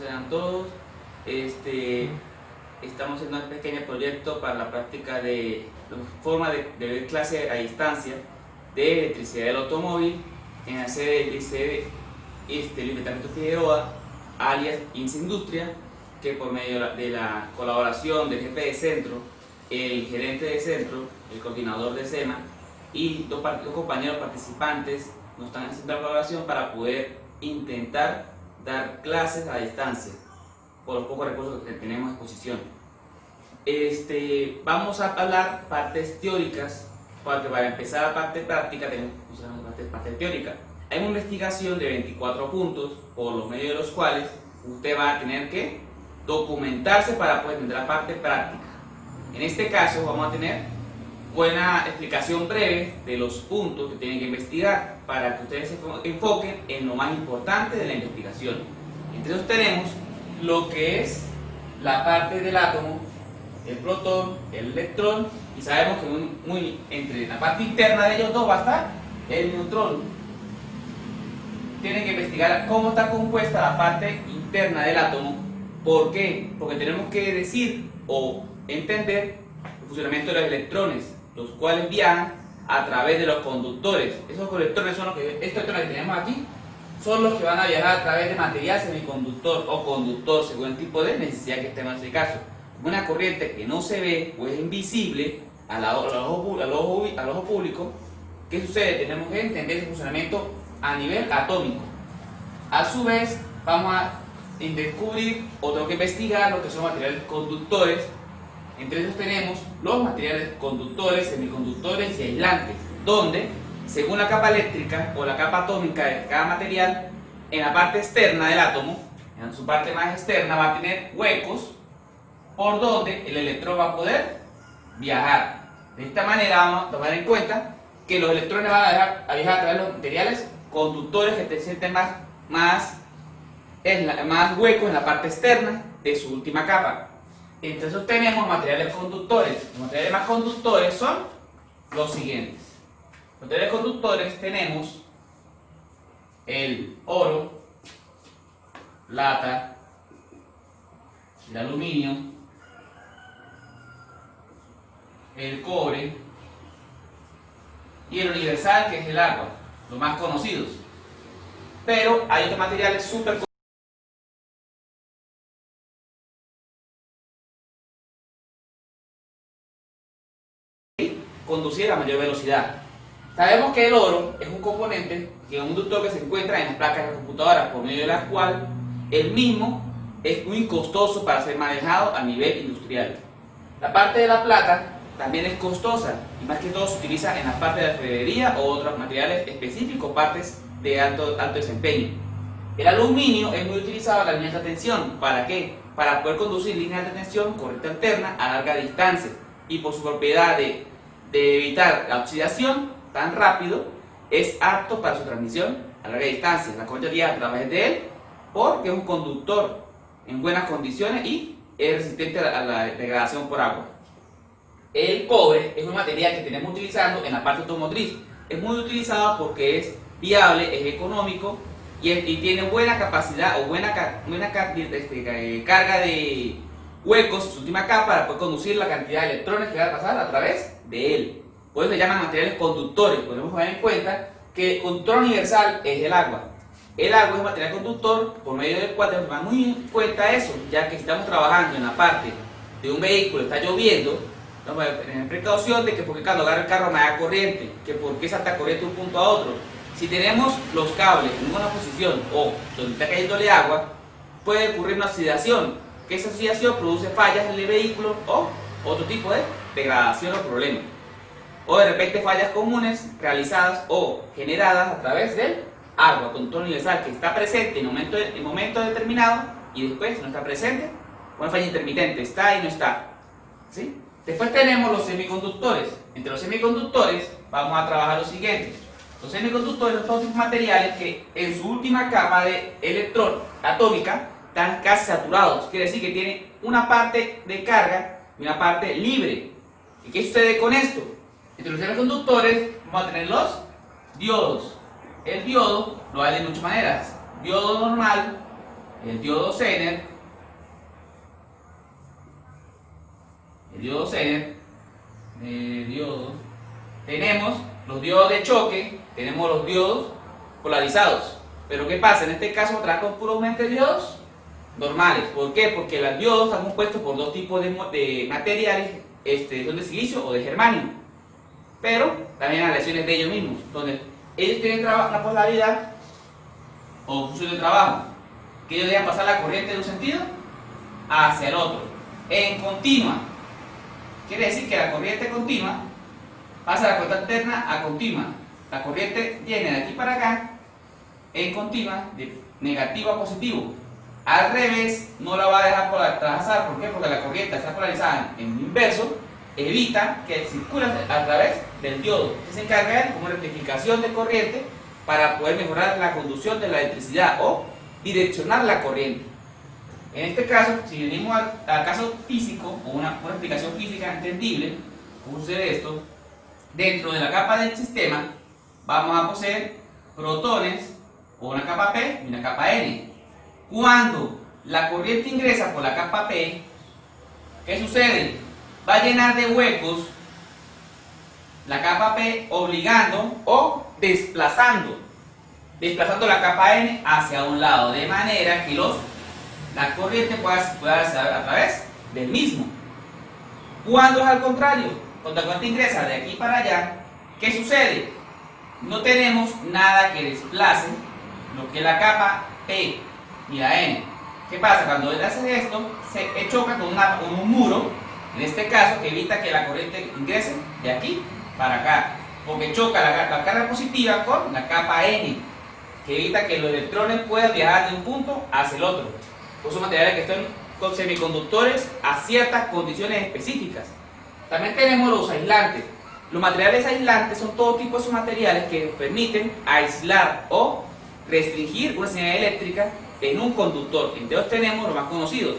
sean todos. Estamos haciendo un pequeño proyecto para la práctica de forma de ver clase a distancia de electricidad del automóvil en la sede del liceo Luis Betamiento Figueroa, alias INSE Industria, que por medio de la colaboración del jefe de centro, el gerente de centro, el coordinador de SEMA y dos compañeros participantes nos están haciendo la colaboración para poder intentar dar clases a distancia por los pocos recursos que tenemos a disposición. Vamos a hablar partes teóricas, porque para empezar la parte práctica tenemos que usar la parte teórica. Hay una investigación de 24 puntos, por los medios de los cuales usted va a tener que documentarse para poder entender la parte práctica. En este caso vamos a tener buena explicación breve de los puntos que tienen que investigar para que ustedes se enfoquen en lo más importante de la investigación. Entonces tenemos lo que es la parte del átomo, el protón, el electrón, y sabemos que entre la parte interna de ellos dos va a estar el neutrón. Tienen que investigar cómo está compuesta la parte interna del átomo. ¿Por qué? Porque tenemos que decir o entender el funcionamiento de los electrones, los cuales viajan a través de los conductores. Esos electrones son estos electrones que tenemos aquí, son los que van a viajar a través de material semiconductor o conductor, según el tipo de necesidad que esté en este caso. Una corriente que no se ve o es invisible al ojo público, ¿qué sucede? Tenemos que entender ese funcionamiento a nivel atómico. A su vez, vamos a descubrir o tengo que investigar lo que son materiales conductores. Entre ellos tenemos los materiales conductores, semiconductores y aislantes, donde, según la capa eléctrica o la capa atómica de cada material, en la parte externa del átomo, en su parte más externa, va a tener huecos por donde el electrón va a poder viajar. De esta manera vamos a tomar en cuenta que los electrones van a viajar a través de los materiales conductores que te sienten más huecos en la parte externa de su última capa. Entonces tenemos materiales conductores. Los materiales más conductores son los siguientes. Los materiales conductores tenemos el oro, plata, el aluminio, el cobre y el universal, que es el agua, los más conocidos. Pero hay otros materiales súper conducir a mayor velocidad. Sabemos que el oro es un componente, que es un conductor que se encuentra en las placas de computadoras, por medio de las cuales el mismo es muy costoso para ser manejado a nivel industrial. La parte de la plata también es costosa y más que todo se utiliza en la parte de la ferretería o otros materiales específicos, partes de alto desempeño. El aluminio es muy utilizado en las líneas de tensión. ¿Para qué? Para poder conducir líneas de tensión, corriente alterna a larga distancia, y por su propiedad de evitar la oxidación tan rápido, es apto para su transmisión a larga distancia. La corriente viaja a través de él porque es un conductor en buenas condiciones y es resistente a la degradación por agua. El cobre es un material que tenemos utilizando en la parte automotriz. Es muy utilizado porque es viable, es económico y tiene buena capacidad o buena carga de huecos en su última capa para poder conducir la cantidad de electrones que va a pasar a través de él. Por eso se llaman materiales conductores. Podemos tener en cuenta que el conductor universal es el agua. El agua es un material conductor por medio del cual tenemos que tomar muy en cuenta eso, ya que si estamos trabajando en la parte de un vehículo, está lloviendo, vamos a tener precaución de que porque cuando agarra el carro me da corriente, que porque salta corriente de un punto a otro. Si tenemos los cables en una posición o donde está cayéndole agua, puede ocurrir una oxidación, que esa oxidación produce fallas en el vehículo o otro tipo de degradación o problema. O de repente fallas comunes realizadas o generadas a través del agua, conductor universal, que está presente en un momento determinado y después no está presente. Una falla intermitente, está y no está. ¿Sí? Después tenemos los semiconductores. Entre los semiconductores vamos a trabajar lo siguiente. Los semiconductores son todos esos materiales que en su última capa de electrón atómica están casi saturados. Quiere decir que tienen una parte de carga y una parte libre. ¿Y qué sucede con esto? Entre los semiconductores vamos a tener los diodos. El diodo lo hay de muchas maneras. Diodo normal, el diodo Zener, tenemos los diodos de choque, tenemos los diodos polarizados. Pero ¿qué pasa? En este caso trabajo puramente diodos normales. ¿Por qué? Porque los diodos están compuestos por dos tipos de materiales, son de silicio o de germanio. Pero también las lesiones de ellos mismos, donde ellos tienen una polaridad o función de trabajo, que ellos dejan pasar la corriente de un sentido hacia el otro, en continua. Quiere decir que la corriente continua pasa de la corriente alterna a continua. La corriente viene de aquí para acá en continua, de negativo a positivo. Al revés, no la va a dejar trazar. ¿Por qué? Porque la corriente está polarizada en inverso, evita que circule a través del diodo, que se encarga como rectificación de corriente para poder mejorar la conducción de la electricidad o direccionar la corriente. En este caso, si venimos al caso físico o una explicación física entendible, ¿cómo sucede esto? Dentro de la capa del sistema vamos a poseer protones o una capa P y una capa N. Cuando la corriente ingresa por la capa P, ¿qué sucede? Va a llenar de huecos la capa P, obligando o desplazando la capa N hacia un lado, de manera que la corriente pueda circular a través del mismo. Cuando es al contrario, cuando la corriente ingresa de aquí para allá, ¿qué sucede? No tenemos nada que desplace lo que es la capa P y la N. ¿Qué pasa? Cuando él hace esto, se choca con un muro, en este caso, que evita que la corriente ingrese de aquí para acá, porque choca la carga positiva con la capa N, que evita que los electrones puedan viajar de un punto hacia el otro. Por son materiales que están con semiconductores a ciertas condiciones específicas. También tenemos los aislantes. Los materiales aislantes son todo tipo de materiales que permiten aislar o restringir una señal eléctrica en un conductor. Entre ellos tenemos los más conocidos: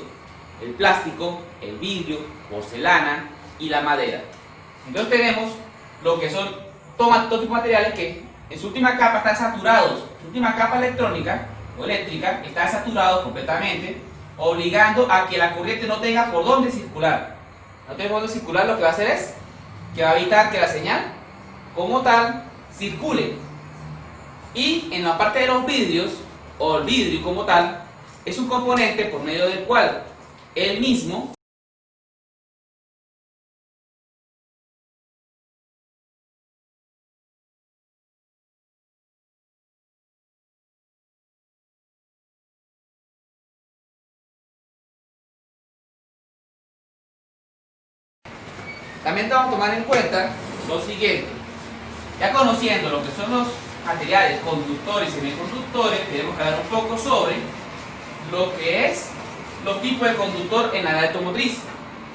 el plástico, el vidrio, porcelana y la madera. Entonces tenemos lo que son todo tipo de materiales que en su última capa están saturados. Su última capa electrónica o eléctrica está saturado completamente, obligando a que la corriente no tenga por dónde circular. No tenga por dónde circular, lo que va a hacer es que va a evitar que la señal como tal circule. Y en la parte de los vidrios, o el vidrio como tal, es un componente por medio del cual él mismo también vamos a tomar en cuenta lo siguiente. Ya conociendo lo que son los materiales conductores y semiconductores, tenemos que hablar un poco sobre lo que es los tipos de conductor en la área automotriz.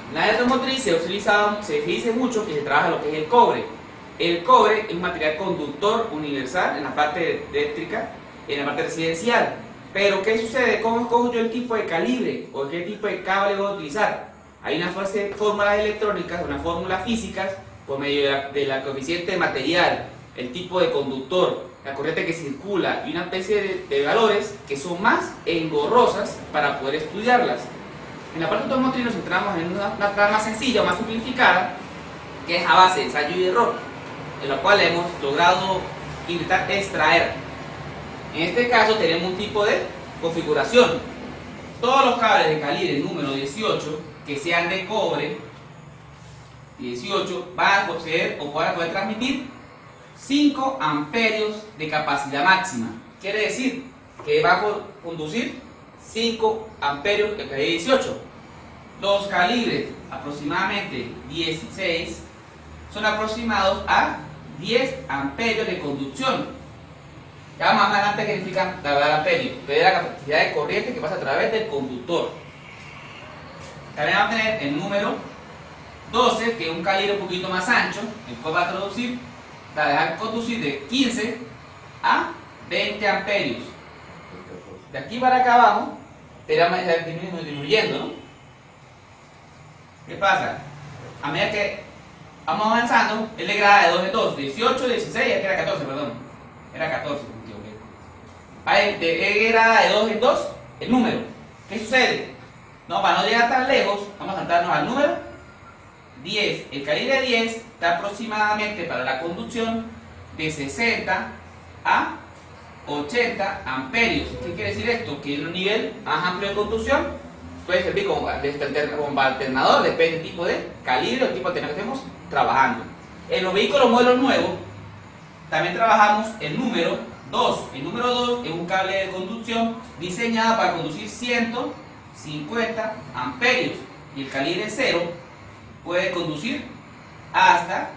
En la área automotriz se dice mucho que se trabaja lo que es el cobre. El cobre es un material conductor universal en la parte eléctrica y en la parte residencial. Pero ¿qué sucede? ¿Cómo escojo yo el tipo de calibre o qué tipo de cable voy a utilizar? Hay una fórmulas electrónicas, unas fórmulas físicas por medio de la coeficiente de material, el tipo de conductor, la corriente que circula y una especie de valores que son más engorrosas para poder estudiarlas. En la parte automotriz nos centramos en una trama sencilla o más simplificada, que es a base de ensayo y error, en la cual hemos logrado intentar extraer. En este caso tenemos un tipo de configuración. Todos los cables de calibre número 18 que sean de cobre 18 van a poseer o van a poder transmitir 5 amperios de capacidad máxima. Quiere decir que va a conducir 5 amperios de calibre 18. Los calibres aproximadamente 16 son aproximados a 10 amperios de conducción. Ya más adelante que significa la palabra amperio, pero es la capacidad de corriente que pasa a través del conductor. También vamos a tener el número 12, que es un calibre un poquito más ancho, el cual va a dejar conducir de 15 a 20 amperios. De aquí para acá abajo, vamos disminuyendo, ¿no? ¿Qué pasa? A medida que vamos avanzando, él le grada de 2 en 2, 18, 16, aquí era 14, perdón. Era 14, me equivoqué. Él grada de 2 en 2 el número. ¿Qué sucede? No, para no llegar tan lejos, vamos a saltarnos al número 10. El calibre 10 está aproximadamente para la conducción de 60 a 80 amperios. ¿Qué quiere decir esto? Que en un nivel más amplio de conducción puede servir como alternador, depende del tipo de calibre o tipo de antena que estemos trabajando. En los vehículos modelos nuevos también trabajamos el número 2. El número 2 es un cable de conducción diseñado para conducir 150 amperios y el calibre 0 puede conducir hasta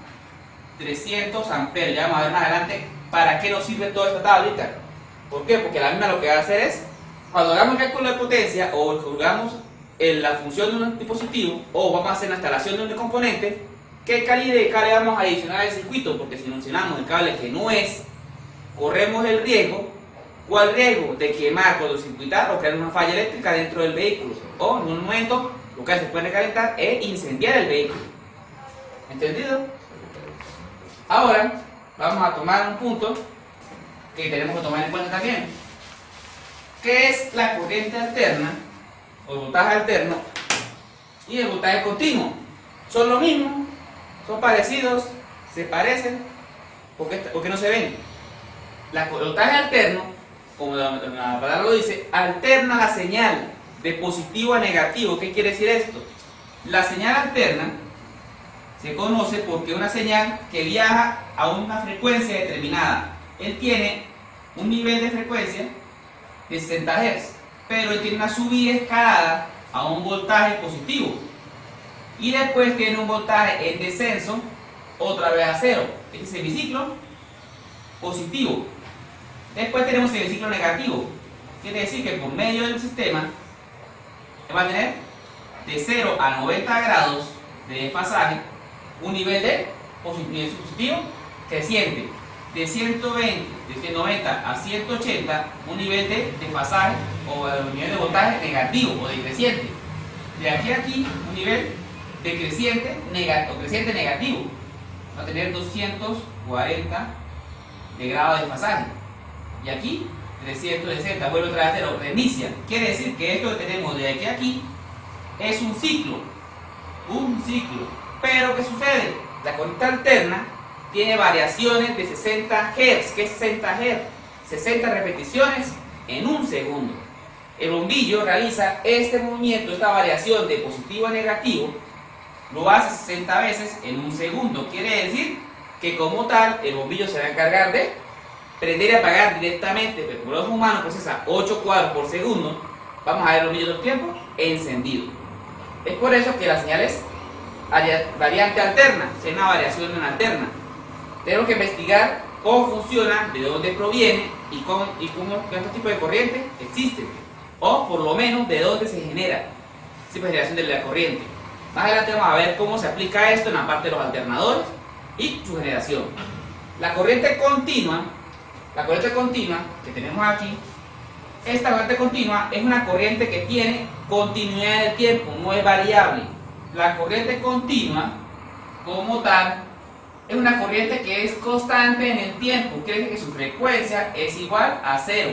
300 amperios. Ya vamos a ver más adelante para qué nos sirve toda esta tablita. ¿Por qué? Porque la misma lo que va a hacer es, cuando hagamos el cálculo de potencia o hagamos la función de un dispositivo o vamos a hacer la instalación de un componente, ¿qué calibre de cable vamos a adicionar al circuito? Porque si mencionamos el cable que no es, corremos el riesgo. ¿Cuál riesgo? De quemar, cortocircuitar o crear una falla eléctrica dentro del vehículo. O en un momento lo que se puede recalentar es incendiar el vehículo. ¿Entendido? Ahora vamos a tomar un punto que tenemos que tomar en cuenta también. ¿Qué es la corriente alterna o el voltaje alterno y el voltaje continuo? ¿Son lo mismo? ¿Son parecidos? ¿Se parecen? ¿Por qué no se ven? El voltaje alterno, como la palabra lo dice, alterna la señal de positivo a negativo. ¿Qué quiere decir esto? La señal alterna se conoce porque es una señal que viaja a una frecuencia determinada. Él tiene un nivel de frecuencia de 60 Hz, pero él tiene una subida escalada a un voltaje positivo y después tiene un voltaje en descenso otra vez a cero. Este es el semiciclo positivo. Después tenemos el semiciclo negativo. Quiere decir que por medio del sistema va a tener de 0 a 90 grados de desfasaje un nivel de positivo creciente. De 120, desde 90 a 180, un nivel de desfasaje o un nivel de voltaje negativo o decreciente. De aquí a aquí, un nivel decreciente o creciente negativo. Va a tener 240 de grado de desfasaje. Y aquí, 360, vuelve otra vez a cero, reinicia. Quiere decir que esto que tenemos de aquí a aquí es un ciclo. Un ciclo. Pero, ¿qué sucede? La corriente alterna tiene variaciones de 60 Hz. ¿Qué es 60 Hz? 60 repeticiones en un segundo. El bombillo realiza este movimiento, esta variación de positivo a negativo, lo hace 60 veces en un segundo. Quiere decir que como tal, el bombillo se va a encargar de prender y apagar directamente, pero como los humanos procesa 8 cuadros por segundo, vamos a ver el bombillo todo el tiempo encendido. Es por eso que la señal es variante alterna, es una variación en alterna. Tenemos que investigar cómo funciona, de dónde proviene y cómo qué tipo de corriente existe, o por lo menos de dónde se genera esa generación de la corriente. Más adelante vamos a ver cómo se aplica esto en la parte de los alternadores y su generación. La corriente continua que tenemos aquí, esta corriente continua es una corriente que tiene continuidad en el tiempo, no es variable. La corriente continua, como tal, es una corriente que es constante en el tiempo, quiere decir que su frecuencia es igual a cero.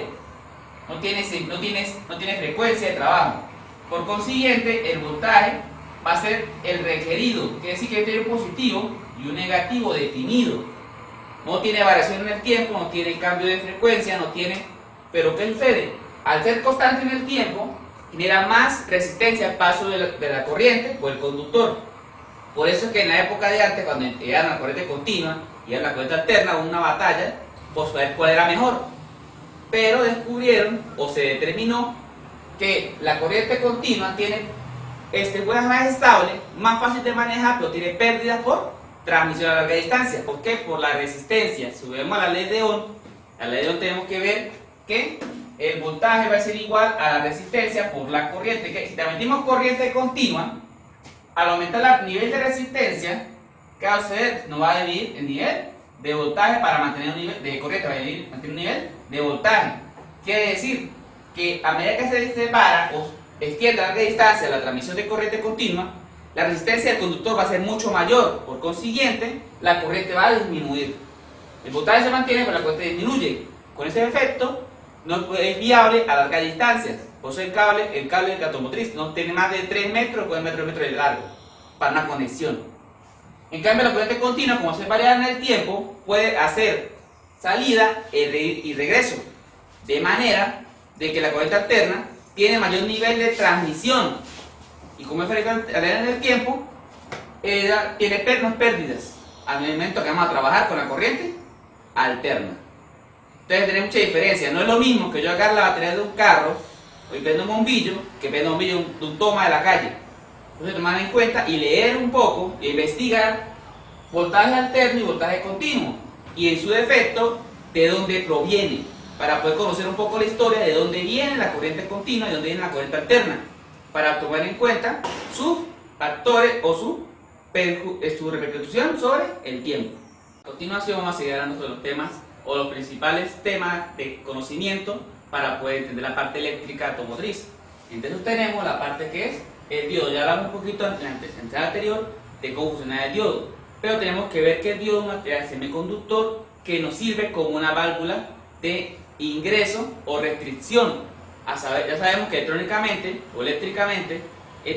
No tiene frecuencia de trabajo. Por consiguiente, el voltaje va a ser el requerido, quiere decir que tiene un positivo y un negativo definido. No tiene variación en el tiempo, no tiene cambio de frecuencia, no tiene... Pero ¿qué sucede? Al ser constante en el tiempo, genera más resistencia al paso de la corriente por el conductor. Por eso es que en la época de antes, cuando era la corriente continua y era la corriente alterna, hubo una batalla por saber cuál era mejor. Pero descubrieron o se determinó que la corriente continua tiene más estable, más fácil de manejar, pero tiene pérdidas por transmisión a larga distancia. ¿Por qué? Por la resistencia. Si vemos la ley de Ohm, tenemos que ver que el voltaje va a ser igual a la resistencia por la corriente. Que si te metimos corriente continua, al aumentar el nivel de resistencia, ¿qué va a suceder? Nos va a dividir el nivel de voltaje para mantener un nivel de corriente, va a mantener un nivel de voltaje. Quiere decir que a medida que se separa o extiende a larga distancia la transmisión de corriente continua, la resistencia del conductor va a ser mucho mayor. Por consiguiente, la corriente va a disminuir. El voltaje se mantiene, pero la corriente disminuye. Con ese efecto, no es viable a largas distancias. Por eso el cable de automotriz no tiene más de 3 metros o 4 metros de largo para una conexión. En cambio, la corriente continua, como se varía en el tiempo, puede hacer salida y regreso, de manera de que la corriente alterna tiene mayor nivel de transmisión y como es variable en el tiempo, tiene menos pérdidas al momento que vamos a trabajar con la corriente alterna. Entonces tiene mucha diferencia. No es lo mismo que yo agarre la batería de un carro o prendo un bombillo que prendo un bombillo de un toma de la calle. Entonces tomar en cuenta y leer un poco e investigar voltaje alterno y voltaje continuo y en su defecto de dónde proviene, para poder conocer un poco la historia de dónde viene la corriente continua y dónde viene la corriente alterna, para tomar en cuenta sus factores o su repercusión sobre el tiempo. A continuación vamos a seguir hablando sobre los temas o los principales temas de conocimiento para poder entender la parte eléctrica automotriz. Entonces tenemos la parte que es el diodo. Ya hablamos un poquito en la presentación anterior de cómo funciona el diodo, pero tenemos que ver que el diodo es un material semiconductor que nos sirve como una válvula de ingreso o restricción. Ya sabemos que electrónicamente o eléctricamente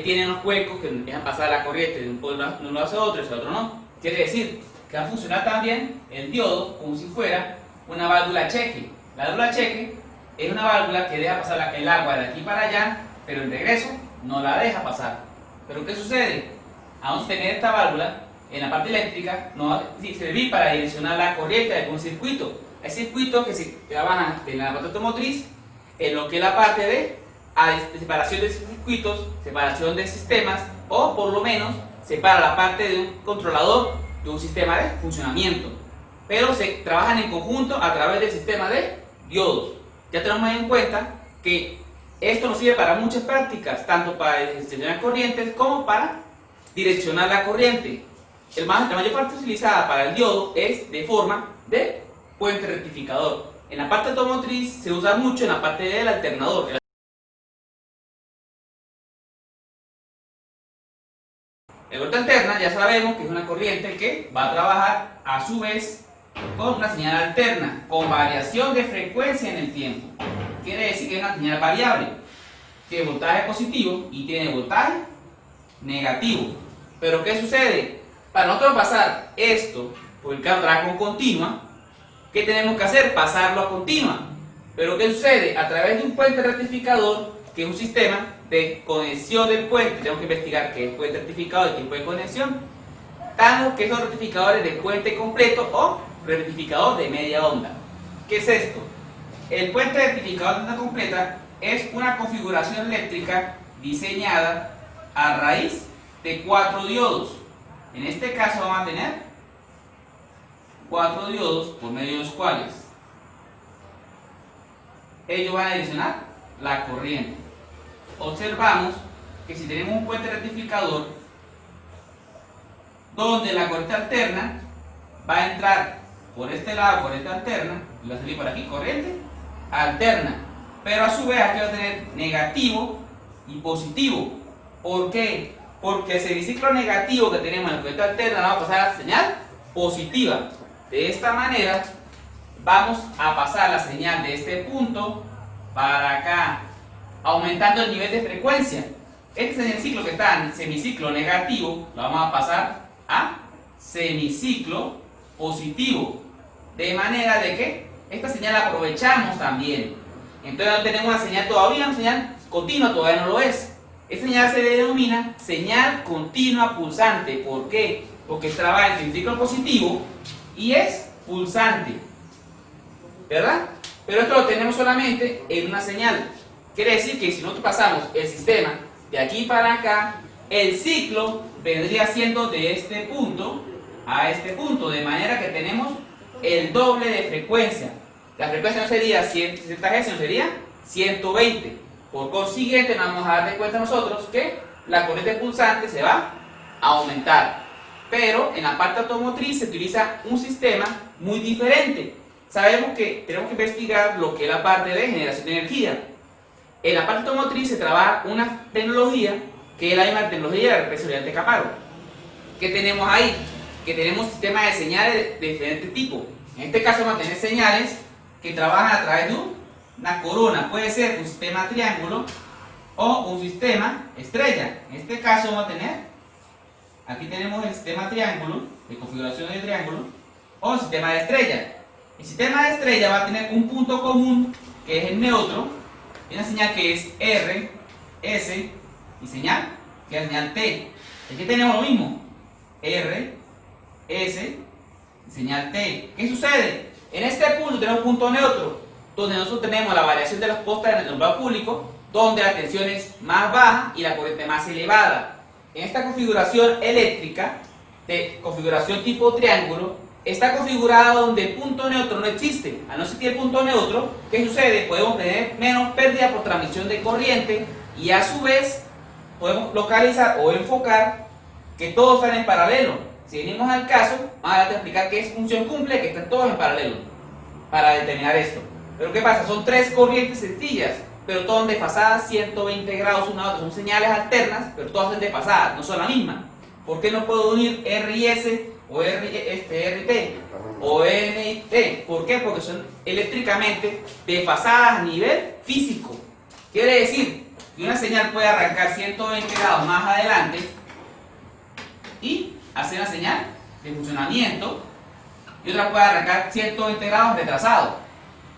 tiene unos huecos que dejan pasar la corriente de un lado hacia otro y hacia otro no. Quiere decir que va a funcionar también el diodo como si fuera una válvula cheque. La válvula cheque es una válvula que deja pasar el agua de aquí para allá, pero en regreso no la deja pasar. ¿Pero qué sucede? Vamos a tener esta válvula en la parte eléctrica, no va a servir para direccionar la corriente de algún circuito. Hay circuitos que se trabajan en la parte automotriz, en lo que es la parte de separación de circuitos, separación de sistemas, o por lo menos separa la parte de un controlador de un sistema de funcionamiento. Pero se trabajan en conjunto a través del sistema de diodos. Ya tenemos en cuenta que esto nos sirve para muchas prácticas, tanto para gestionar corrientes como para direccionar la corriente. La mayor parte utilizada para el diodo es de forma de puente rectificador. En la parte automotriz se usa mucho en la parte del alternador. La corriente alterna ya sabemos que es una corriente que va a trabajar a su vez con una señal alterna, con variación de frecuencia en el tiempo. Quiere decir que es una señal variable. Tiene voltaje positivo y tiene voltaje negativo. Pero ¿qué sucede? Para nosotros pasar esto por el carro trabaja con continua, ¿qué tenemos que hacer? Pasarlo a continua. Pero ¿qué sucede? A través de un puente rectificador, que es un sistema de conexión del puente, tenemos que investigar qué es puente rectificador y tipo de conexión, tanto que son rectificadores de puente completo o rectificador de media onda. ¿Qué es esto? El puente rectificador de onda completa es una configuración eléctrica diseñada a raíz de 4 diodos. En este caso vamos a tener 4 diodos por medio de los cuales ellos van a direccionar la corriente. Observamos que si tenemos un puente rectificador donde la corriente alterna va a entrar por este lado, corriente alterna, y va a salir por aquí, corriente alterna, pero a su vez aquí va a tener negativo y positivo. ¿Por qué? Porque el semiciclo negativo que tenemos en la corriente alterna va a pasar a la señal positiva. De esta manera vamos a pasar la señal de este punto para acá, aumentando el nivel de frecuencia. Este semiciclo que está en semiciclo negativo lo vamos a pasar a semiciclo positivo, de manera de que esta señal la aprovechamos también. Entonces no tenemos una señal todavía, una señal continua todavía no lo es. Esta señal se denomina señal continua pulsante. ¿Por qué? Porque trabaja en semiciclo positivo y es pulsante, ¿verdad? Pero esto lo tenemos solamente en una señal. Quiere decir que si nosotros pasamos el sistema de aquí para acá, el ciclo vendría siendo de este punto a este punto, de manera que tenemos el doble de frecuencia. La frecuencia no sería 160 Hz, sino sería 120. Por consiguiente, nos vamos a dar de cuenta nosotros que la corriente pulsante se va a aumentar. Pero en la parte automotriz se utiliza un sistema muy diferente. Sabemos que tenemos que investigar lo que es la parte de generación de energía. En la parte automotriz se trabaja una tecnología que es la misma tecnología de la represa de Caparo. ¿Qué tenemos ahí? Que tenemos sistemas de señales de diferentes tipos. En este caso vamos a tener señales que trabajan a través de un una corona puede ser un sistema triángulo o un sistema estrella. En este caso vamos a tener, aquí tenemos el sistema triángulo, de configuración de triángulo, o el sistema de estrella. El sistema de estrella va a tener un punto común, que es el neutro, y una señal que es R, S, y señal, que es la señal T. Aquí tenemos lo mismo, R, S, y señal T. ¿Qué sucede? En este punto tenemos un punto neutro, donde nosotros tenemos la variación de las postas en el alumbrado público, donde la tensión es más baja y la corriente más elevada. En esta configuración eléctrica, de configuración tipo triángulo, está configurada donde el punto neutro no existe. Al no existir el punto neutro, ¿qué sucede? Podemos tener menos pérdida por transmisión de corriente y a su vez podemos localizar o enfocar que todos están en paralelo. Si venimos al caso, vamos a explicar qué función cumple, que están todos en paralelo para determinar esto. Pero ¿qué pasa? Son tres corrientes sencillas, pero todas desfasadas 120 grados una a otra. Son señales alternas, pero todas son desfasadas, no son la misma. ¿Por qué no puedo unir R y S o R y T o N y T? ¿Por qué? Porque son eléctricamente desfasadas a nivel físico. Quiere decir que una señal puede arrancar 120 grados más adelante y hacer una señal de funcionamiento, y otra puede arrancar 120 grados retrasado.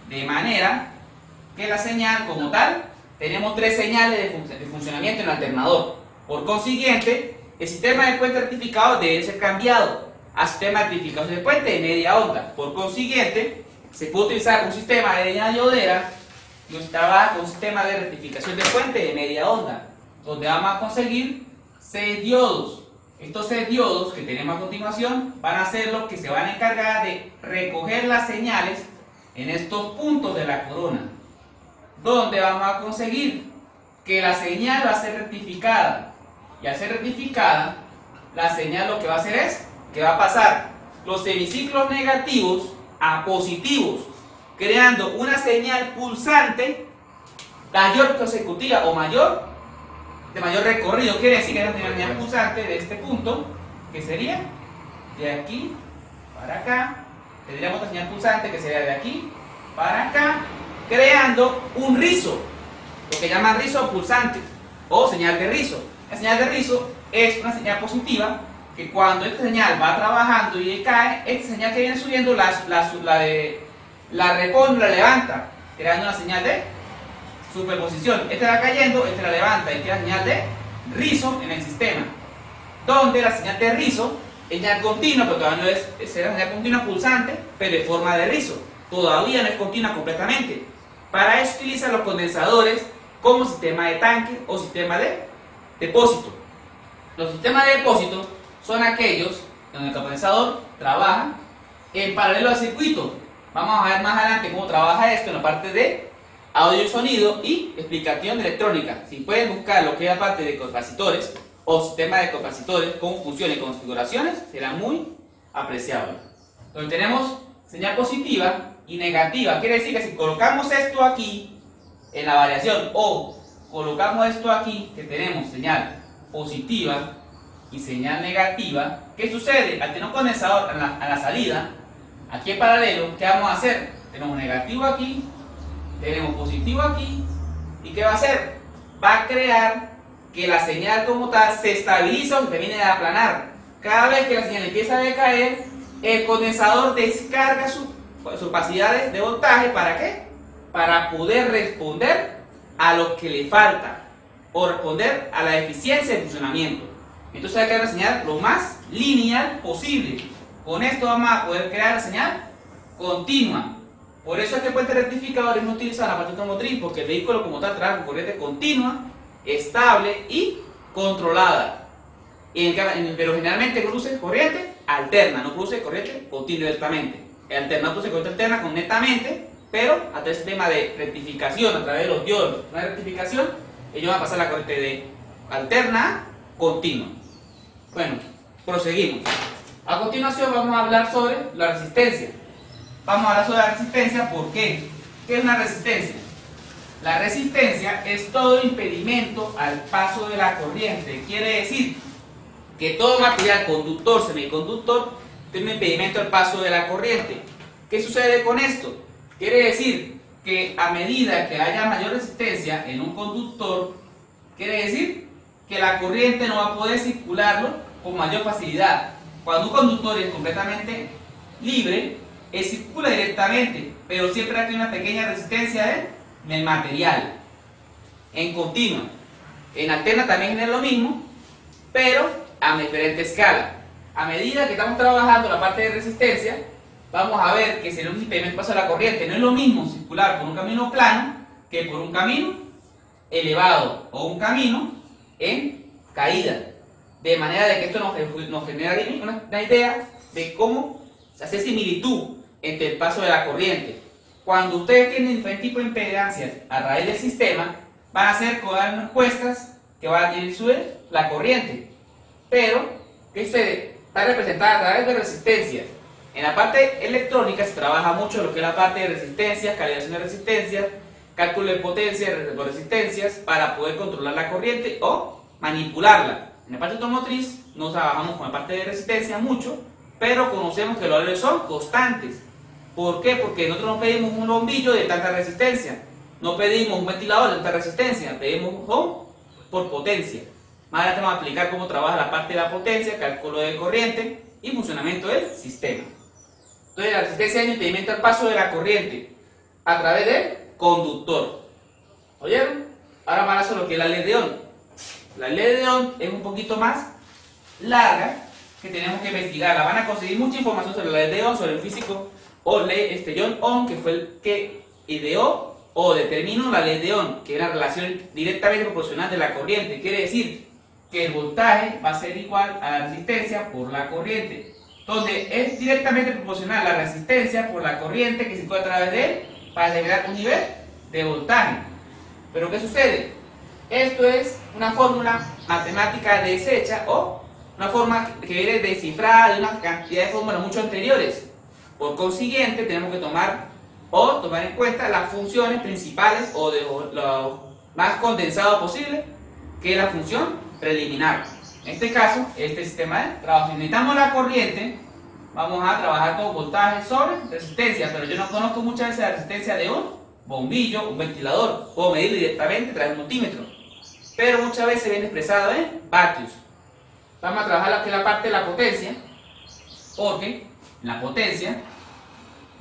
De manera que la señal como tal, tenemos tres señales de funcionamiento en el alternador. Por consiguiente, el sistema de puente rectificado debe ser cambiado a sistema de rectificación de puente de media onda. Por consiguiente, se puede utilizar un sistema de diodera y trabaja con un sistema de rectificación de puente de media onda, donde vamos a conseguir 6 diodos. Estos 6 diodos que tenemos a continuación van a ser los que se van a encargar de recoger las señales en estos puntos de la corona, donde vamos a conseguir que la señal va a ser rectificada. Y al ser rectificada, la señal lo que va a hacer es que va a pasar los semiciclos negativos a positivos, creando una señal pulsante mayor consecutiva o de mayor recorrido. Quiere decir que es una señal pulsante de este punto, que sería de aquí para acá. Tendríamos otra señal pulsante que sería de aquí para acá, creando un rizo, lo que llaman rizo pulsante o señal de rizo. La señal de rizo es una señal positiva que cuando esta señal va trabajando y cae, esta señal que viene subiendo la repone, la levanta, creando una señal de superposición. Esta va cayendo, esta la levanta y crea señal de rizo en el sistema, donde la señal de rizo es señal continua, pero todavía no es señal continua pulsante, pero de forma de rizo. Todavía no es continua completamente. Para eso utilizan los condensadores como sistema de tanque o sistema de depósito. Los sistemas de depósito son aquellos donde el condensador trabaja en paralelo al circuito. Vamos a ver más adelante cómo trabaja esto en la parte de audio y sonido y explicación de electrónica. Si pueden buscar lo que es la parte de capacitores o sistema de capacitores, cómo funciona y configuraciones, será muy apreciable. Donde tenemos señal positiva y negativa, quiere decir que si colocamos esto aquí en la variación o colocamos esto aquí, que tenemos señal positiva y señal negativa, ¿qué sucede? Al tener un condensador a la salida, aquí en paralelo, ¿qué vamos a hacer? Tenemos negativo aquí, tenemos positivo aquí, ¿y qué va a hacer? Va a crear que la señal como tal se estabiliza o se termine de aplanar. Cada vez que la señal empieza a decaer, el condensador descarga sus capacidades de voltaje. ¿Para qué? Para poder responder a lo que le falta o responder a la eficiencia de funcionamiento. Entonces hay que crear una señal lo más lineal posible. Con esto vamos a poder crear la señal continua. Por eso es que el puente rectificador no utiliza la parte automotriz, porque el vehículo como tal trabaja con corriente continua, estable y controlada. Pero generalmente produce corriente alterna, no produce corriente continua directamente. El alternador produce corriente alterna con netamente, pero a través del sistema de rectificación, a través de los diodos, de rectificación, ellos van a pasar la corriente de alterna a continua. Bueno, proseguimos. A continuación vamos a hablar sobre la resistencia. Vamos a hablar sobre la resistencia, ¿por qué? ¿Qué es una resistencia? La resistencia es todo impedimento al paso de la corriente. Quiere decir que todo material conductor, semiconductor, tiene un impedimento al paso de la corriente. ¿Qué sucede con esto? Quiere decir que a medida que haya mayor resistencia en un conductor, quiere decir que la corriente no va a poder circularlo con mayor facilidad. Cuando un conductor es completamente libre, él circula directamente, pero siempre hay una pequeña resistencia en el material, en continua. En alterna también es lo mismo, pero a diferente escala. A medida que estamos trabajando la parte de resistencia, vamos a ver que según el impedimento paso de la corriente, no es lo mismo circular por un camino plano que por un camino elevado o un camino en caída. De manera de que esto nos genera una idea de cómo se hace similitud entre el paso de la corriente. Cuando ustedes tienen diferentes tipos de impedancias a raíz del sistema, van a ser unas cuestas que van a tener la corriente. Pero, ¿qué sucede? Está representada a través de resistencias. En la parte electrónica se trabaja mucho lo que es la parte de resistencias, calibración de resistencias, cálculo de potencia de resistencias para poder controlar la corriente o manipularla. En la parte automotriz no trabajamos con la parte de resistencia mucho, pero conocemos que los valores son constantes. ¿Por qué? Porque nosotros no pedimos un bombillo de tanta resistencia, no pedimos un ventilador de tanta resistencia, pedimos un por potencia. Más adelante vamos a explicar cómo trabaja la parte de la potencia, cálculo de corriente y funcionamiento del sistema. Entonces la resistencia es el impedimento al paso de la corriente a través del conductor. ¿Oyeron? Ahora van a hacer lo que es la ley de Ohm. La ley de Ohm es un poquito más larga que tenemos que investigarla. Van a conseguir mucha información sobre la ley de Ohm, sobre el físico John Ohm, que fue el que ideó o determinó la ley de Ohm, que es la relación directamente proporcional de la corriente. Quiere decir que el voltaje va a ser igual a la resistencia por la corriente, donde es directamente proporcional la resistencia por la corriente que circula a través de él para generar un nivel de voltaje. Pero ¿qué sucede? Esto es una fórmula matemática deshecha o una forma que viene descifrada de una cantidad de fórmulas mucho anteriores. Por consiguiente, tenemos que tomar en cuenta las funciones principales o de lo más condensado posible, que es la función preliminar. En este caso, este sistema de trabajo. Si necesitamos la corriente, vamos a trabajar con voltaje sobre resistencia, pero yo no conozco muchas veces la resistencia de un bombillo, un ventilador. Puedo medir directamente a través del multímetro, pero muchas veces viene expresado en vatios. Vamos a trabajar lo que es la parte de la potencia, porque la potencia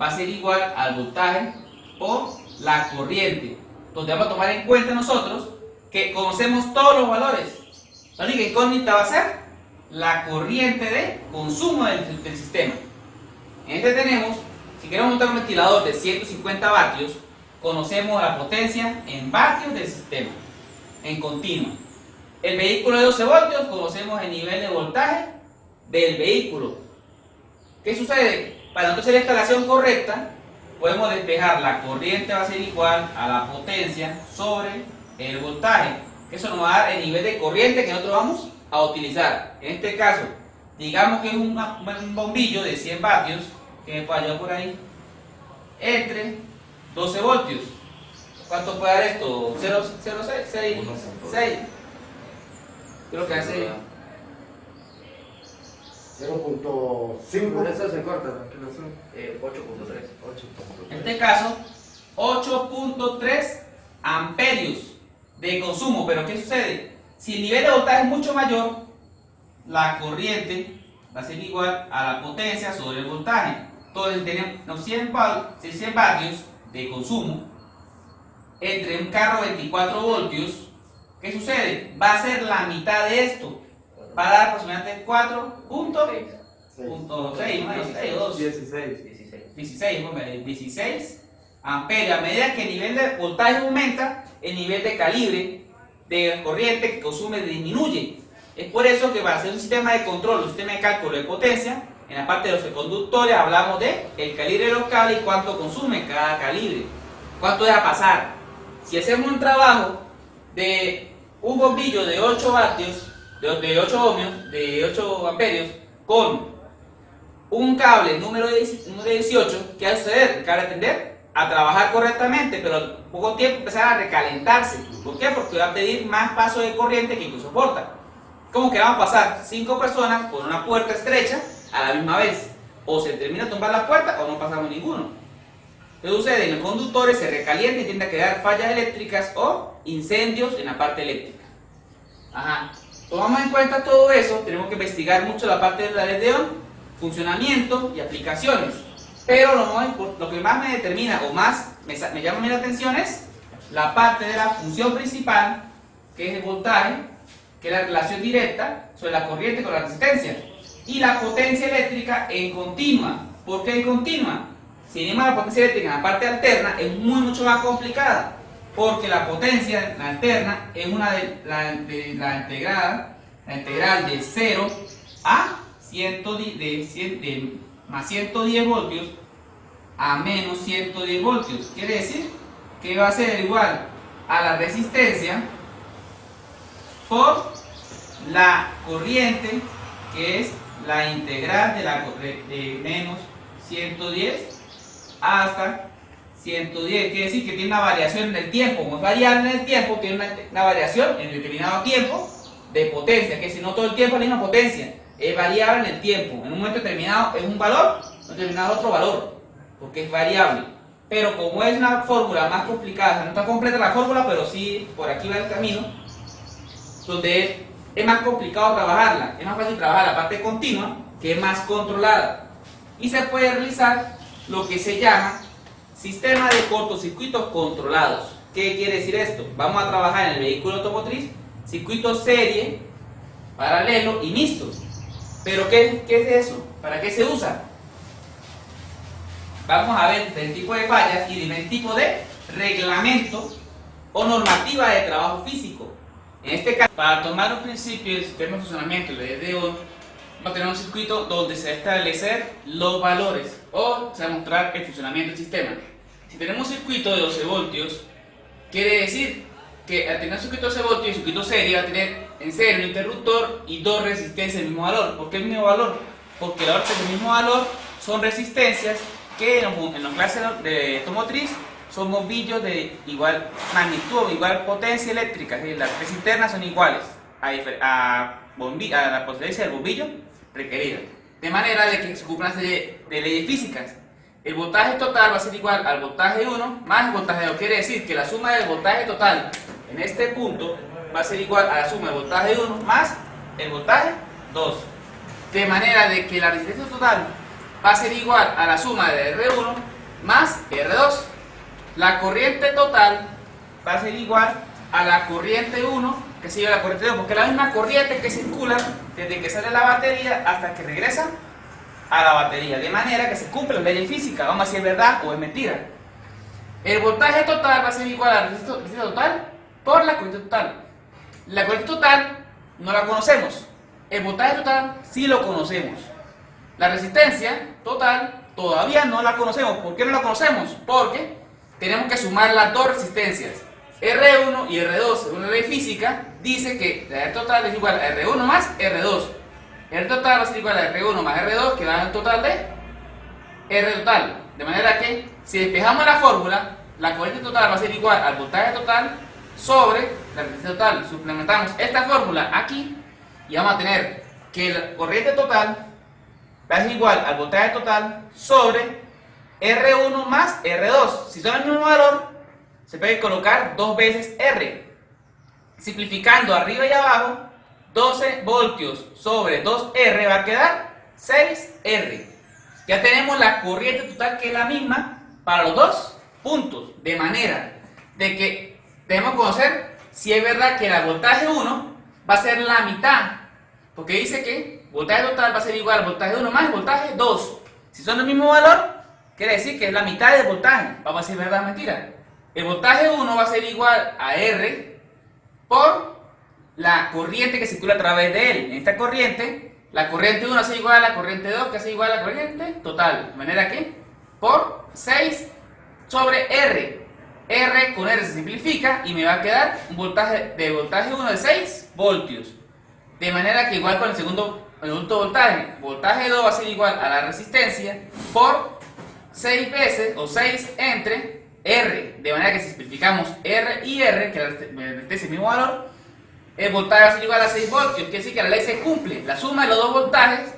va a ser igual al voltaje por la corriente, donde vamos a tomar en cuenta nosotros que conocemos todos los valores. La única incógnita va a ser la corriente de consumo del sistema. En este tenemos, si queremos montar un ventilador de 150 vatios, conocemos la potencia en vatios del sistema, en continua. El vehículo de 12 voltios, conocemos el nivel de voltaje del vehículo. ¿Qué sucede? Para nosotros hacer la instalación correcta, podemos despejar la corriente va a ser igual a la potencia sobre el voltaje. Eso nos va a dar el nivel de corriente que nosotros vamos a utilizar. En este caso, digamos que es un bombillo de 100 vatios, que me falló por ahí, entre 12 voltios. ¿Cuánto puede dar esto? 0,6. Creo que hace 0.5. Eso se corta, 8.3. en este caso 8.3 amperios de consumo. Pero ¿qué sucede? Si el nivel de voltaje es mucho mayor, la corriente va a ser igual a la potencia sobre el voltaje. Entonces tenemos 100 vatios de consumo entre un carro de 24 voltios. ¿Qué sucede? Va a ser la mitad de esto. Va a dar aproximadamente 16 amperios. A medida que el nivel de voltaje aumenta, el nivel de calibre de corriente que consume disminuye. Es por eso que para hacer un sistema de control, un sistema de cálculo de potencia, en la parte de los conductores hablamos de el calibre de los cables y cuánto consume cada calibre, cuánto deja pasar. Si hacemos un trabajo de un bombillo de 8 vatios, de 8 ohmios, de 8 amperios, con un cable número de 18, ¿qué va a suceder? El cable va a tender a trabajar correctamente, pero en poco tiempo empezar a recalentarse. ¿Por qué? Porque va a pedir más paso de corriente que soporta. Como que van a pasar 5 personas por una puerta estrecha a la misma vez. O se termina de tumbar la puerta o no pasamos ninguno. ¿Qué sucede? En los conductores se recalienta y tiende a crear fallas eléctricas o incendios en la parte eléctrica. Ajá. Tomamos en cuenta todo eso, tenemos que investigar mucho la parte de la ley de Ohm, funcionamiento y aplicaciones. Pero lo que más me determina o más me llama a mí la atención es la parte de la función principal, que es el voltaje, que es la relación directa sobre la corriente con la resistencia, y la potencia eléctrica en continua. ¿Por qué en continua? Si tenemos la potencia eléctrica en la parte alterna, es mucho más complicada, porque la potencia, la alterna, es la integral de 0 a 110, más 110 voltios a menos 110 voltios. Quiere decir que va a ser igual a la resistencia por la corriente, que es la integral de menos 110 hasta 110. Quiere decir que tiene una variación en el tiempo. Como es variable en el tiempo, tiene una variación en el determinado tiempo de potencia, que si no todo el tiempo es la misma potencia, es variable en el tiempo. En un momento determinado es un valor, en un determinado otro valor, porque es variable. Pero como es una fórmula más complicada, o sea, no está completa la fórmula, pero sí por aquí va el camino, donde es más complicado trabajarla. Es más fácil trabajar la parte continua, que es más controlada, y se puede realizar lo que se llama sistema de cortocircuitos controlados. ¿Qué quiere decir esto? Vamos a trabajar en el vehículo automotriz circuitos serie, paralelo y mixtos. ¿Pero qué es eso? ¿Para qué se usa? Vamos a ver el tipo de fallas y el tipo de reglamento o normativa de trabajo físico. En este caso, para tomar un principio del sistema de funcionamiento de ley de Ohm, vamos a tener un circuito donde se va a establecer los valores o se va a mostrar el funcionamiento del sistema. Si tenemos un circuito de 12 voltios, quiere decir que al tener un circuito de 12 voltios, el circuito serie va a tener en serie un interruptor y dos resistencias del mismo valor. ¿Por qué el mismo valor? Porque la del mismo valor son resistencias que en las clases de automotriz son bombillos de igual magnitud o igual potencia eléctrica, es decir, las tres internas son iguales a la potencia del bombillo requerida. De manera de que se cumpla una serie de leyes físicas. El voltaje total va a ser igual al voltaje 1 más el voltaje 2. Quiere decir que la suma del voltaje total en este punto va a ser igual a la suma del voltaje 1 más el voltaje 2. De manera de que la resistencia total va a ser igual a la suma de R1 más R2. La corriente total va a ser igual a la corriente 1 que sigue la corriente 2, porque es la misma corriente que circula desde que sale la batería hasta que regresa a la batería, de manera que se cumple la ley física. Vamos a ver si es verdad o es mentira. El voltaje total va a ser igual a la resistencia total por la corriente total. La corriente total no la conocemos, el voltaje total sí lo conocemos. La resistencia total todavía no la conocemos. ¿Por qué no la conocemos? Porque tenemos que sumar las dos resistencias, R1 y R2. Según la ley física, dice que la R total es igual a R1 más R2. R total va a ser igual a R1 más R2, que da el total de R total. De manera que, si despejamos la fórmula, la corriente total va a ser igual al voltaje total sobre la resistencia total. Suplementamos esta fórmula aquí y vamos a tener que la corriente total va a ser igual al voltaje total sobre R1 más R2. Si son el mismo valor, se puede colocar dos veces R. Simplificando arriba y abajo, 12 voltios sobre 2R va a quedar 6R. Ya tenemos la corriente total, que es la misma para los dos puntos. De manera de que debemos conocer si es verdad que el voltaje 1 va a ser la mitad, porque dice que voltaje total va a ser igual al voltaje 1 más el voltaje 2. Si son el mismo valor, quiere decir que es la mitad del voltaje. Vamos a ver si es verdad o mentira. El voltaje 1 va a ser igual a R por la corriente que circula a través de él. En esta corriente, la corriente 1 va a ser igual a la corriente 2, que es igual a la corriente total. De manera que por 6 sobre R. R con R se simplifica y me va a quedar un voltaje 1 de 6 voltios. De manera que igual con el segundo voltaje, voltaje 2 va a ser igual a la resistencia por 6 veces o 6 entre R. De manera que si simplificamos R y R, que la resistencia es el mismo valor, el voltaje va a ser igual a 6 voltios. Quiere decir que la ley se cumple. La suma de los dos voltajes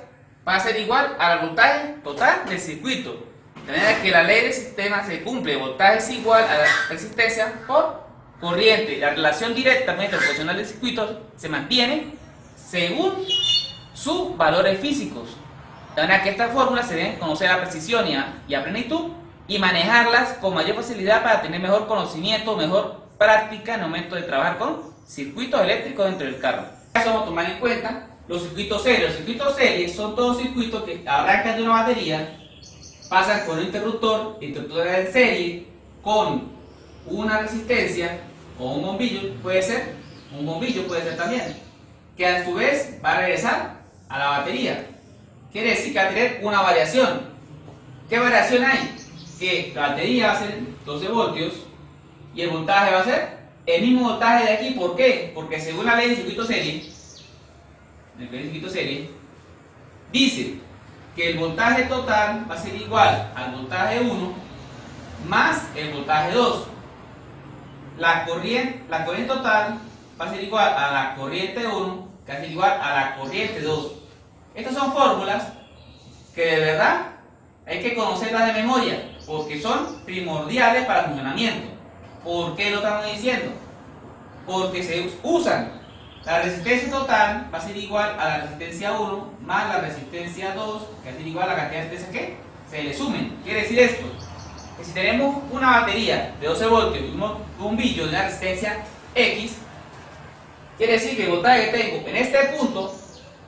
va a ser igual al voltaje total del circuito. De manera que la ley del sistema se cumple. Voltaje es igual a la resistencia por corriente. La relación directamente proporcional del circuito se mantiene según sus valores físicos. De manera que estas fórmulas se deben conocer a precisión y a plenitud y manejarlas con mayor facilidad para tener mejor conocimiento, mejor práctica en el momento de trabajar con circuitos eléctricos dentro del carro. Vamos a tomar en cuenta los circuitos serios. Los circuitos serios son todos circuitos que arrancan de una batería, pasan con un interruptor en serie, con una resistencia o un bombillo, puede ser también, que a su vez va a regresar a la batería. Quiere decir que va a tener una variación. ¿Qué variación hay? Que la batería va a ser 12 voltios y el voltaje va a ser el mismo voltaje de aquí. ¿Por qué? Porque según la ley del circuito serie, dice que el voltaje total va a ser igual al voltaje 1 más el voltaje 2. La corriente total va a ser igual a la corriente 1, que va a ser igual a la corriente 2. Estas son fórmulas que de verdad hay que conocerlas de memoria, porque son primordiales para el funcionamiento. ¿Por qué lo estamos diciendo? Porque se usan. La resistencia total va a ser igual a la resistencia 1 más la resistencia 2, que va a ser igual a la cantidad de resistencia que se le sumen. Quiere decir esto, que si tenemos una batería de 12 voltios y un bombillo de una resistencia X, quiere decir que el voltaje que tengo en este punto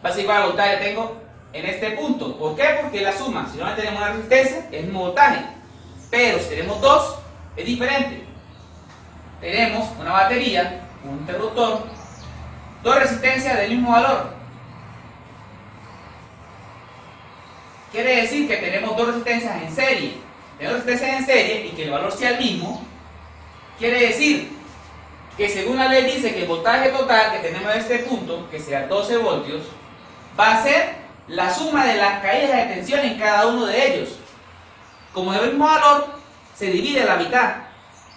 va a ser igual al voltaje que tengo en este punto. ¿Por qué? Porque la suma, si no tenemos una resistencia, es el mismo voltaje. Pero si tenemos dos, es diferente. Tenemos una batería, un interruptor, dos resistencias del mismo valor. Quiere decir que tenemos dos resistencias en serie. Tenemos resistencias en serie y que el valor sea el mismo. Quiere decir que según la ley dice que el voltaje total que tenemos en este punto, que sea 12 voltios, va a ser la suma de las caídas de tensión en cada uno de ellos. Como es el mismo valor, se divide a la mitad.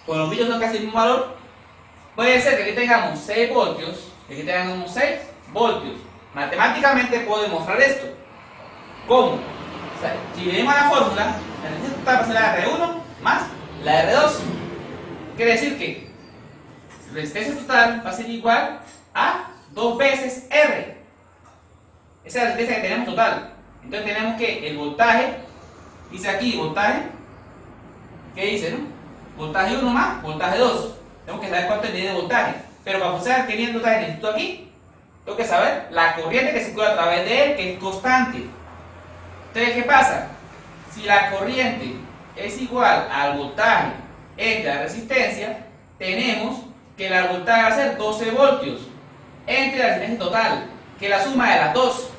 Con los bombillos son casi el mismo valor. Puede ser que aquí tengamos 6 voltios y aquí tengamos 6 voltios. Matemáticamente puedo demostrar esto. ¿Cómo? O sea, si venimos a la fórmula, la resistencia total va a ser la R1 más la R2. Quiere decir que la resistencia total va a ser igual a 2 veces R. Esa es la resistencia que tenemos total. Entonces tenemos que el voltaje, dice aquí voltaje, ¿qué dice, no? Voltaje 1 más voltaje 2. Tengo que saber cuánto es el nivel de voltaje. Pero para saber qué nivel de voltaje necesito aquí, tengo que saber la corriente que circula a través de él, que es constante. Entonces, ¿qué pasa? Si la corriente es igual al voltaje entre la resistencia, tenemos que el voltaje va a ser 12 voltios entre la resistencia total, que es la suma de las dos.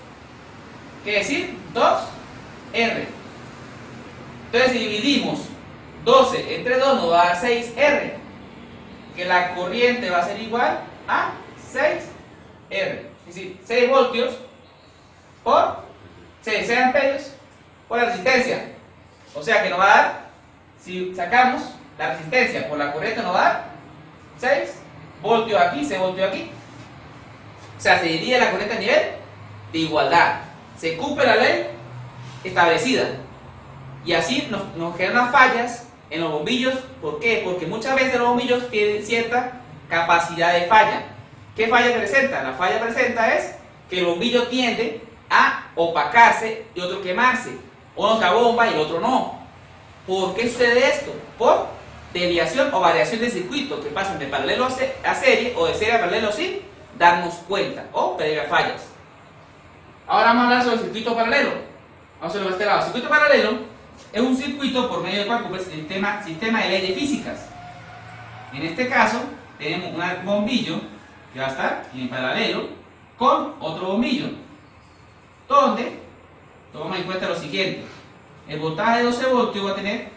Quiere decir 2R. Entonces, si dividimos 12 entre 2 nos va a dar 6R, que la corriente va a ser igual a 6R, es decir, 6 voltios por 6 amperios por la resistencia. O sea que nos va a dar, si sacamos la resistencia por la corriente, nos va a dar 6 voltios aquí, 6 voltios aquí. O sea, se divide la corriente a nivel de igualdad. Se cumple la ley establecida. Y así nos generan fallas en los bombillos. ¿Por qué? Porque muchas veces los bombillos tienen cierta capacidad de falla. ¿Qué falla presenta? La falla presenta es que el bombillo tiende a opacarse y otro quemarse. Uno se abomba y el otro no. ¿Por qué sucede esto? Por desviación o variación de circuito, que pasan de paralelo a serie o de serie a paralelo sin darnos cuenta o previa fallas. Ahora vamos a hablar sobre el circuito paralelo. Vamos a verlo de este lado. El circuito paralelo es un circuito por medio del cual cumple el sistema de leyes físicas. En este caso, tenemos un bombillo que va a estar en paralelo con otro bombillo, donde tomamos en cuenta lo siguiente: el voltaje de 12 voltios va a tener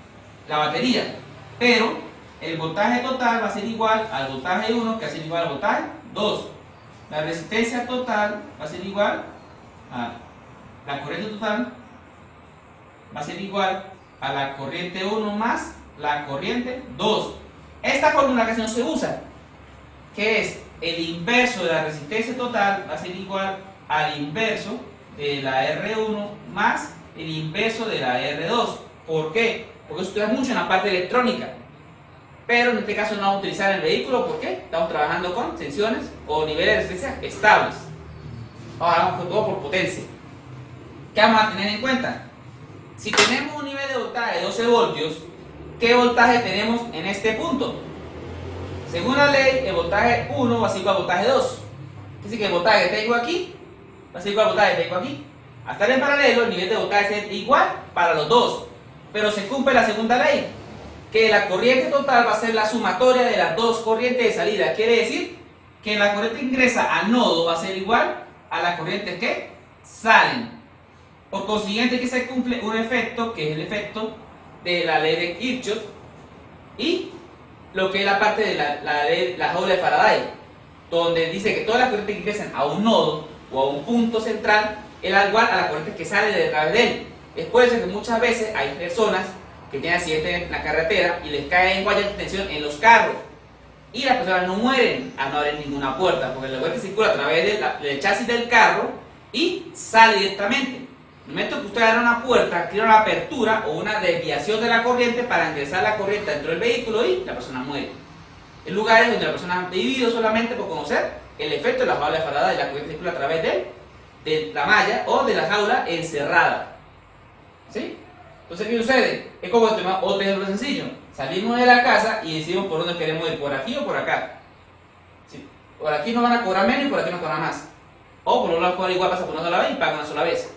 la batería, pero el voltaje total va a ser igual al voltaje 1, que va a ser igual al voltaje 2. La resistencia total va a ser igual a la corriente total, va a ser igual a la corriente 1 más la corriente 2. Esta fórmula casi no se usa, que es el inverso de la resistencia total va a ser igual al inverso de la R1 más el inverso de la R2. ¿Por qué? Porque eso estudia mucho en la parte electrónica. Pero en este caso no vamos a utilizar el vehículo, ¿por qué? Estamos trabajando con tensiones o niveles de resistencia estables. Ahora vamos con todo por potencia. ¿Qué vamos a tener en cuenta? Si tenemos un nivel de voltaje de 12 voltios, ¿qué voltaje tenemos en este punto? Según la ley, el voltaje 1 va a ser igual al voltaje 2. Es decir, que el voltaje que tengo aquí va a ser igual al voltaje que tengo aquí. Al estar en paralelo, el nivel de voltaje es igual para los dos. Pero se cumple la segunda ley, que la corriente total va a ser la sumatoria de las dos corrientes de salida. Quiere decir que la corriente que ingresa al nodo va a ser igual a las corrientes que salen. Por consiguiente, que se cumple un efecto, que es el efecto de la ley de Kirchhoff y lo que es la parte de la jaula de Faraday, donde dice que todas las corrientes que ingresan a un nodo o a un punto central es igual a la corriente que sale de través de él. Es por eso que muchas veces hay personas que tienen accidentes en la carretera y les caen guayas de tensión en los carros y las personas no mueren al no abrir ninguna puerta, porque la corriente circula a través del chasis del carro y sale directamente. En el momento que usted abre una puerta, crea una apertura o una desviación de la corriente para ingresar la corriente dentro del vehículo y la persona muere. En lugares donde la persona ha vivido solamente por conocer el efecto de la jaula de Faraday, la corriente circula a través de la malla o de la jaula encerrada. ¿Sí? Entonces, ¿qué sucede? Es como otro ejemplo sencillo. Salimos de la casa y decidimos por dónde queremos ir, por aquí o por acá. ¿Sí? Por aquí nos van a cobrar menos y por aquí nos cobran más. O por un lado cobran igual, pasa por una sola vez y pagan una sola vez.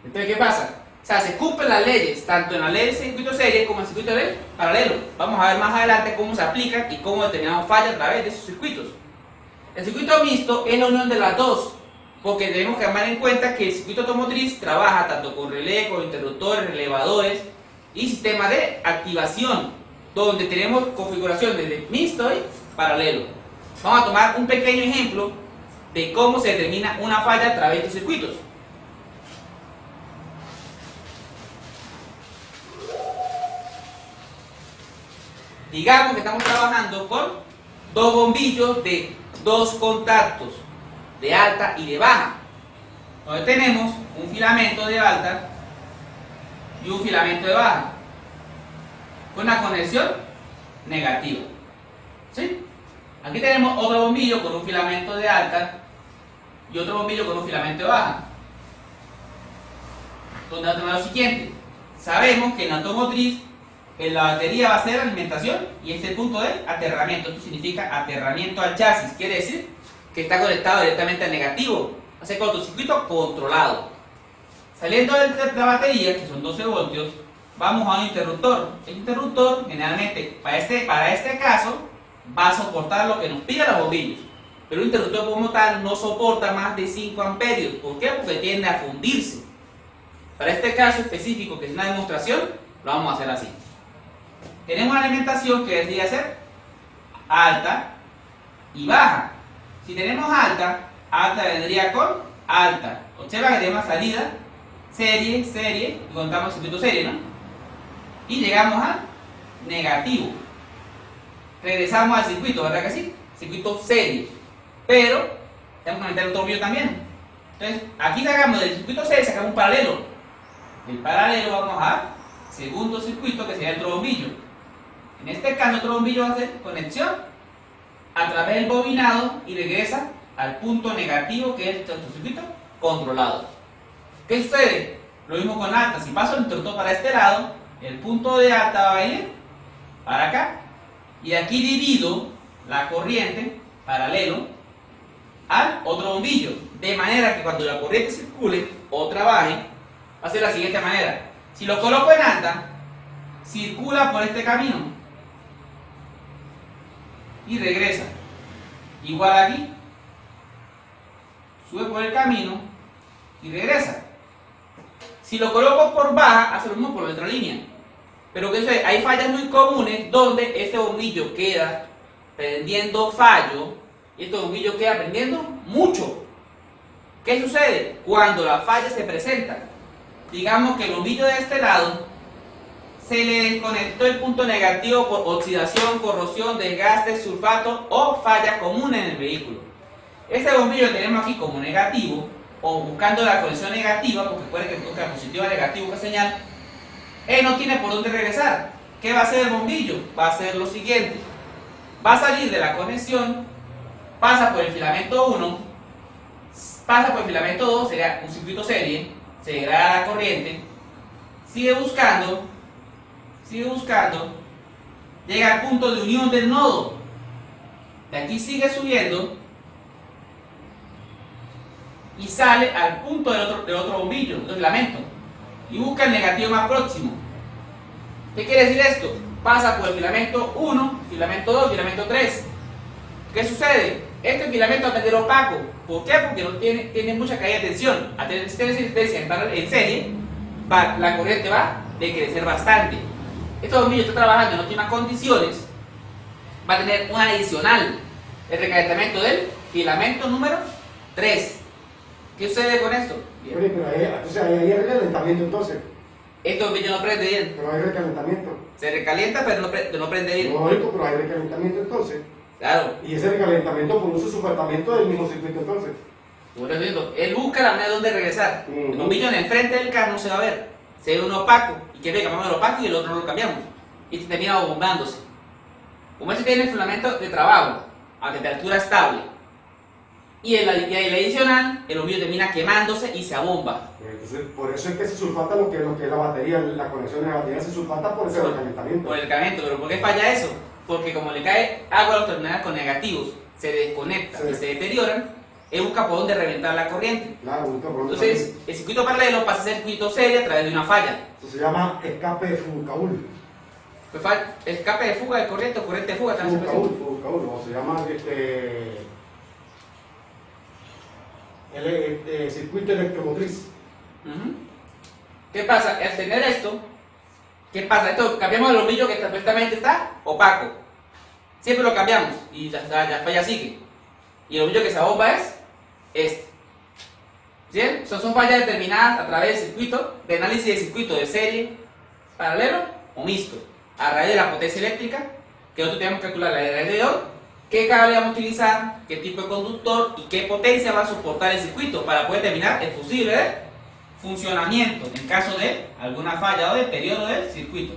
Entonces, ¿qué pasa? O sea, se cumplen las leyes, tanto en la ley de circuito serie como en el circuito de paralelo. Vamos a ver más adelante cómo se aplican y cómo determinamos fallas a través de esos circuitos. El circuito mixto es la unión de las dos, porque tenemos que tomar en cuenta que el circuito automotriz trabaja tanto con relé, con interruptores, relevadores y sistemas de activación, donde tenemos configuración desde mixto y paralelo. Vamos a tomar un pequeño ejemplo de cómo se determina una falla a través de estos circuitos. Digamos que estamos trabajando con dos bombillos de dos contactos, de alta y de baja, donde tenemos un filamento de alta y un filamento de baja, con una conexión negativa. ¿Sí? Aquí tenemos otro bombillo con un filamento de alta y otro bombillo con un filamento de baja, donde vamos a tener lo siguiente. Sabemos que en la automotriz la batería va a ser alimentación y este punto de aterramiento. Esto significa aterramiento al chasis, quiere decir que está conectado directamente al negativo, va a ser cortocircuito controlado. Saliendo de la batería, que son 12 voltios, vamos a un interruptor. El interruptor, generalmente, para este caso, va a soportar lo que nos piden los bombillos. Pero un interruptor como tal no soporta más de 5 amperios. ¿Por qué? Porque tiende a fundirse. Para este caso específico, que es una demostración, lo vamos a hacer así. Tenemos una alimentación que debería ser alta y baja. Si tenemos alta vendría con alta. Observa que tenemos salida, serie, y contamos el circuito serie, ¿no? Y llegamos a negativo. Regresamos al circuito, ¿verdad que sí? Circuito serie. Pero tenemos que meter otro bombillo también. Entonces, aquí sacamos del circuito serie, sacamos un paralelo. Del paralelo vamos a segundo circuito, que sería el otro bombillo. En este caso, otro bombillo va a hacer conexión a través del bobinado y regresa al punto negativo, que es el circuito controlado. ¿Qué sucede? Lo mismo con alta. Si paso el interruptor para este lado, el punto de alta va a ir para acá. Y aquí divido la corriente paralelo al otro bombillo. De manera que cuando la corriente circule o trabaje, va a ser de la siguiente manera. Si lo coloco en alta, circula por este camino y regresa. Igual aquí, sube por el camino y regresa. Si lo coloco por baja, hace lo mismo por la otra línea. Pero ¿qué sucede? Hay fallas muy comunes donde este bombillo queda prendiendo fallo y este bombillo queda prendiendo mucho. ¿Qué sucede? Cuando la falla se presenta, digamos que el bombillo de este lado se le desconectó el punto negativo por oxidación, corrosión, desgaste, sulfato o falla común en el vehículo. Este bombillo que tenemos aquí como negativo, o buscando la conexión negativa, porque puede que busque positivo o negativo que señal, él no tiene por dónde regresar. ¿Qué va a hacer el bombillo? Va a hacer lo siguiente. Va a salir de la conexión, pasa por el filamento 1, pasa por el filamento 2, sería un circuito serie, se degrada la corriente, sigue buscando, llega al punto de unión del nodo. De aquí sigue subiendo y sale al punto del otro bombillo, del filamento, y busca el negativo más próximo. ¿Qué quiere decir esto? Pasa por el filamento 1, filamento 2, filamento 3. ¿Qué sucede? Este filamento va a tener opaco. ¿Por qué? Porque no tiene mucha caída de tensión. A tener resistencia en serie, la corriente va a decrecer bastante. Este bombillo está trabajando en óptimas condiciones, va a tener un adicional, el recalentamiento del filamento número 3. ¿Qué sucede con esto? Oye, pero ahí hay recalentamiento entonces. Este bombillo no prende bien. Pero hay recalentamiento. Se recalienta, pero no prende bien. Lógico, pero hay recalentamiento entonces. Claro. Y ese recalentamiento produce su faltamiento del mismo circuito entonces. Por eso digo, él busca la manera de dónde regresar. Ujú. El bombillo en el frente del carro no se va a ver. Se ve un opaco. Y quiere que cambiamos el opaco y el otro no lo cambiamos. Y se termina bombándose. Como este tiene el filamento de trabajo a temperatura estable y el adicional, el bombillo termina quemándose y se abomba. Entonces, por eso es que se sulfata lo que es la batería, la conexión de la batería se sulfata por ese recalentamiento. Por el calentamiento. ¿Pero por qué falla eso? Porque como le cae agua a los terminales con negativos, se desconectan y se deterioran, él busca por dónde reventar la corriente. Claro, busca por dónde Entonces, salir. el circuito paralelo pasa a ser circuito serie a través de una falla. Eso se llama escape de Foucault. Escape de fuga de corriente o corriente de fuga también se puede decir. Foucault, o se llama circuito electromotriz. Ujú. ¿Qué pasa? Al tener esto, ¿qué pasa? Esto cambiamos el bombillo que supuestamente está opaco. Siempre lo cambiamos y ya falla sigue. Y el bombillo que se abomba es este. ¿Bien? Son fallas determinadas a través del circuito, de análisis de circuito de serie, paralelo o mixto. A raíz de la potencia eléctrica, que nosotros tenemos que calcular la alrededor, qué cable vamos a utilizar, qué tipo de conductor y qué potencia va a soportar el circuito para poder determinar el fusible de funcionamiento en caso de alguna falla o de periodo del circuito.